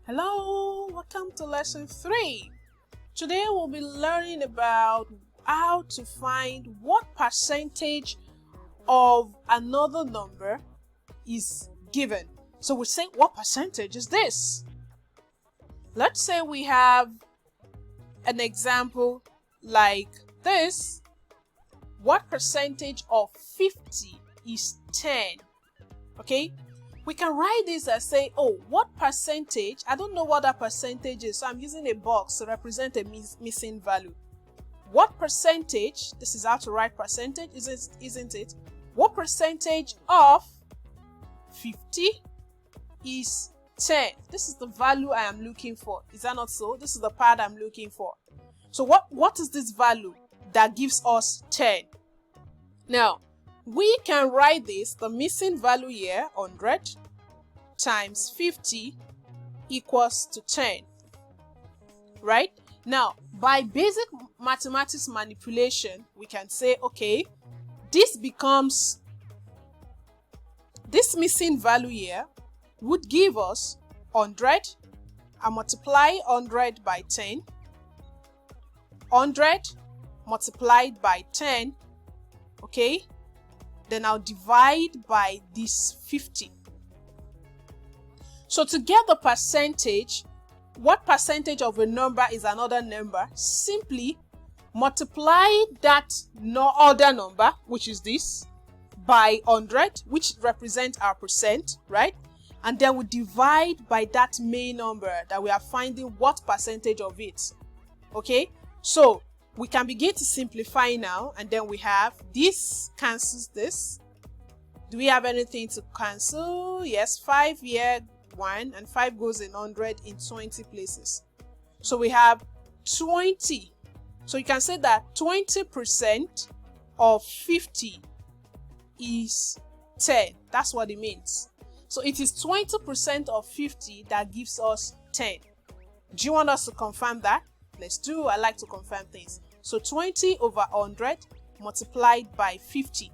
Hello, welcome to lesson 3. Today we'll be learning about how to find what percentage of another number is given. So we say, what percentage is this? Let's say we have an example like this. What percentage of 50 is 10? Okay, we can write this and say, oh, what percentage? I don't know what that percentage is, so I'm using a box to represent a missing value. What percentage, this is how to write percentage, isn't it? What percentage of 50 is 10? This is the value I am looking for. Is that not so? This is the part I'm looking for. So what is this value that gives us 10? Now, we can write this, the missing value here, 100 times 50 equals to 10. Right? Now, by basic mathematics manipulation, we can say, okay, this missing value here would give us 100. I multiply 100 by 10. 100 multiplied by 10. Okay? Then I'll divide by this 50. So to get the percentage, what percentage of a number is another number? Simply multiply that other number, which is this, by 100, which represents our percent, right? And then we divide by that main number that we are finding what percentage of it. Okay? So we can begin to simplify now, and then we have this cancels this. Do we have anything to cancel? Yes, 5 here, 1, and 5 goes in 100 in 20 places. So we have 20. So you can say that 20% of 50 is 10. That's what it means. So it is 20% of 50 that gives us 10. Do you want us to confirm that? Let's do. I like to confirm things. So 20 over 100 multiplied by 50.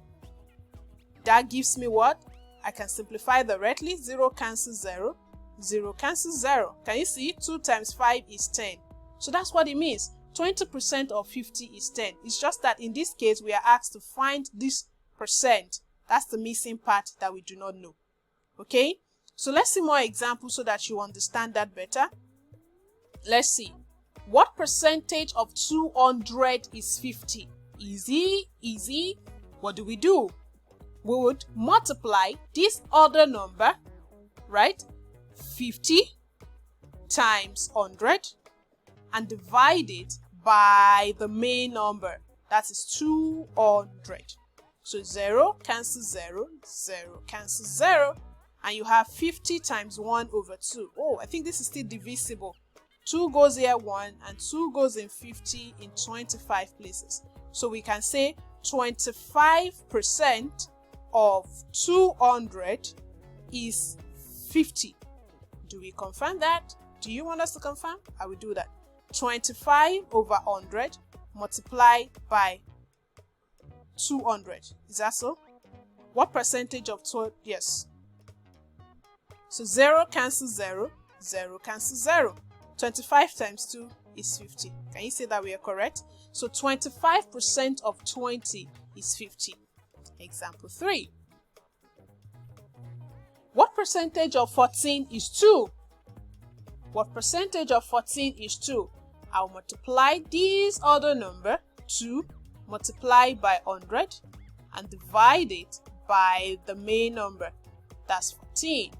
That gives me what? I can simplify directly. 0 cancels 0. 0 cancels 0. Can you see? 2 times 5 is 10. So that's what it means. 20% of 50 is 10. It's just that in this case, we are asked to find this percent. That's the missing part that we do not know. Okay? So let's see more examples so that you understand that better. Let's see. What percentage of 200 is 50? Easy, easy. What do? We would multiply this other number, right? 50 times 100 and divide it by the main number. That is 200. So 0 cancels 0, 0 cancels 0, and you have 50 times 1 over 2. Oh, I think this is still divisible. 2 goes here 1 and 2 goes in 50 in 25 places. So we can say 25% of 200 is 50. Do we confirm that? Do you want us to confirm? I will do that. 25 over 100 multiplied by 200. Is that so? What percentage of 2? Yes. So 0 cancels 0. 0 cancels 0. 25 times 2 is 50. Can you say that we are correct? So 25% of 20 is 50. Example 3. What percentage of 14 is 2? What percentage of 14 is 2? I'll multiply this other number, 2, multiply by 100, and divide it by the main number. That's 14.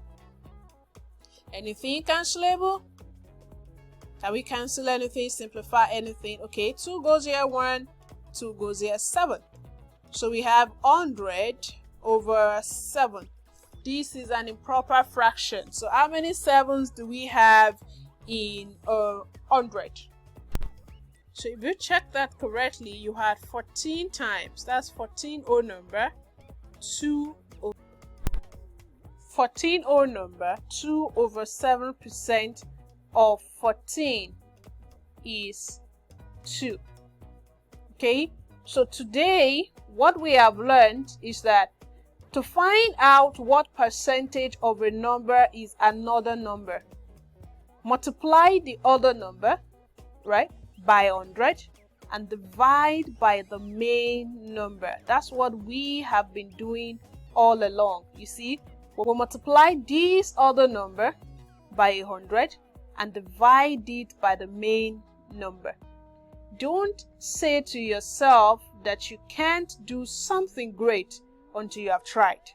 Anything cancelable? Can we cancel anything, simplify anything? Okay, 2 goes here 1, 2 goes here 7. So we have 100 over 7. This is an improper fraction. So how many 7s do we have in 100? So if you check that correctly, you had 14 times. That's 14 whole number, 2 over 14 whole number, 2 over 7% of 14 is 2. Okay, so today what we have learned is that To find out what percentage of a number is another number, multiply the other number, right, by 100 and divide by the main number. That's what we have been doing all along. You see, we'll multiply this other number by 100 and divide it by the main number. Don't say to yourself that you can't do something great until you have tried.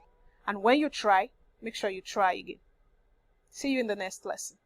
And when you try, make sure you try again. See you in the next lesson.